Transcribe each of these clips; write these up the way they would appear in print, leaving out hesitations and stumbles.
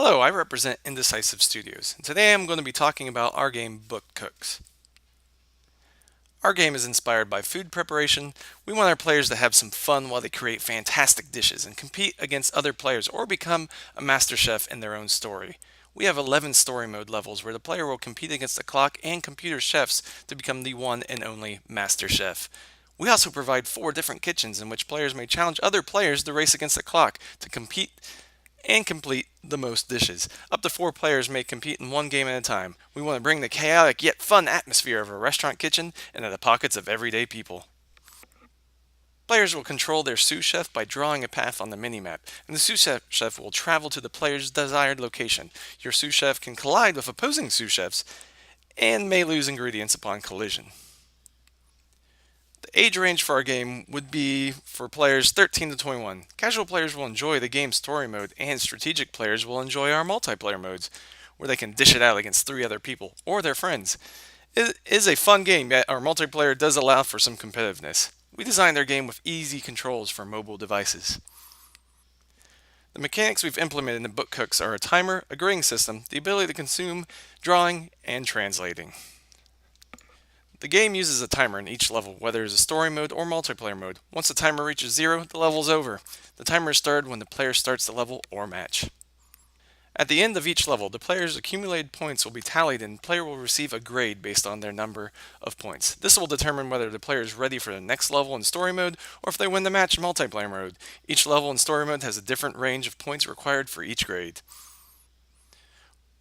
Hello, I represent Indecisive Studios, and today I'm going to be talking about our game Book Cooks. Our game is inspired by food preparation. We want our players to have some fun while they create fantastic dishes and compete against other players or become a master chef in their own story. We have 11 story mode levels where the player will compete against the clock and computer chefs to become the one and only master chef. We also provide 4 different kitchens in which players may challenge other players to race against the clock to compete and complete the most dishes. Up to 4 players may compete in one game at a time. We want to bring the chaotic yet fun atmosphere of a restaurant kitchen into the pockets of everyday people. Players will control their sous chef by drawing a path on the minimap, and the sous chef will travel to the player's desired location. Your sous chef can collide with opposing sous chefs and may lose ingredients upon collision. The age range for our game would be for players 13 to 21. Casual players will enjoy the game's story mode, and strategic players will enjoy our multiplayer modes, where they can dish it out against 3 other people or their friends. It is a fun game, yet our multiplayer does allow for some competitiveness. We designed our game with easy controls for mobile devices. The mechanics we've implemented in Book Cooks are a timer, a grading system, the ability to consume, drawing, and translating. The game uses a timer in each level, whether it's a story mode or multiplayer mode. Once the timer reaches 0, the level is over. The timer is started when the player starts the level or match. At the end of each level, the player's accumulated points will be tallied and the player will receive a grade based on their number of points. This will determine whether the player is ready for the next level in story mode or if they win the match in multiplayer mode. Each level in story mode has a different range of points required for each grade.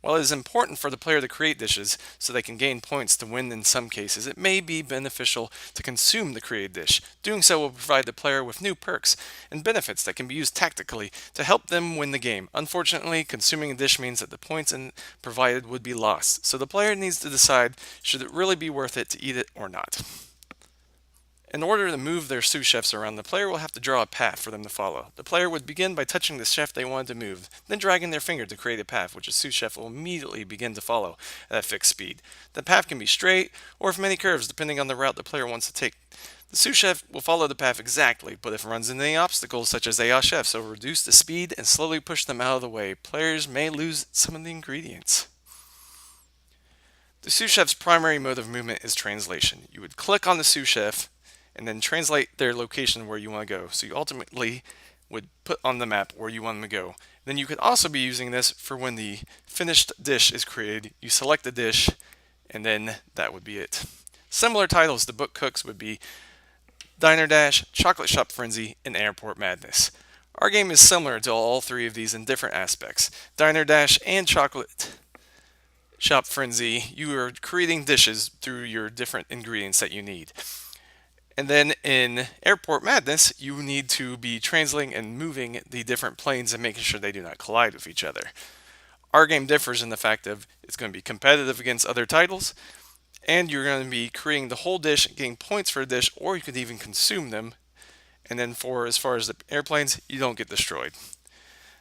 While it is important for the player to create dishes so they can gain points to win in some cases, it may be beneficial to consume the created dish. Doing so will provide the player with new perks and benefits that can be used tactically to help them win the game. Unfortunately, consuming a dish means that the points provided would be lost, so the player needs to decide should it really be worth it to eat it or not. In order to move their sous chefs around, the player will have to draw a path for them to follow. The player would begin by touching the chef they wanted to move, then dragging their finger to create a path which a sous chef will immediately begin to follow at a fixed speed. The path can be straight or with many curves depending on the route the player wants to take. The sous chef will follow the path exactly, but if it runs into any obstacles such as AI chefs, it will reduce the speed and slowly push them out of the way. Players may lose some of the ingredients. The sous chef's primary mode of movement is translation. You would click on the sous chef and then translate their location where you want to go. So you ultimately would put on the map where you want them to go. Then you could also be using this for when the finished dish is created. You select the dish, and then that would be it. Similar titles to Book Cooks would be Diner Dash, Chocolate Shop Frenzy, and Airport Madness. Our game is similar to all 3 of these in different aspects. Diner Dash and Chocolate Shop Frenzy, you are creating dishes through your different ingredients that you need. And then in Airport Madness, you need to be translating and moving the different planes and making sure they do not collide with each other. Our game differs in the fact of it's going to be competitive against other titles, and you're going to be creating the whole dish, getting points for a dish, or you could even consume them. And then for as far as the airplanes, you don't get destroyed.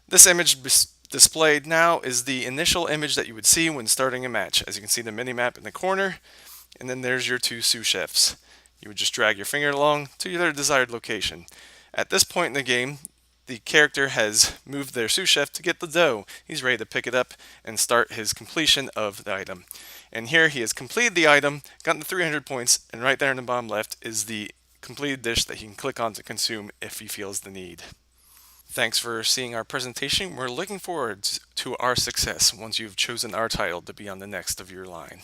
This image displayed now is the initial image that you would see when starting a match. As you can see the mini-map in the corner, and then there's your 2 sous chefs. You would just drag your finger along to your desired location. At this point in the game, the character has moved their sous chef to get the dough. He's ready to pick it up and start his completion of the item. And here he has completed the item, gotten the 300 points, and right there in the bottom left is the completed dish that he can click on to consume if he feels the need. Thanks for seeing our presentation. We're looking forward to our success once you've chosen our title to be on the next of your line.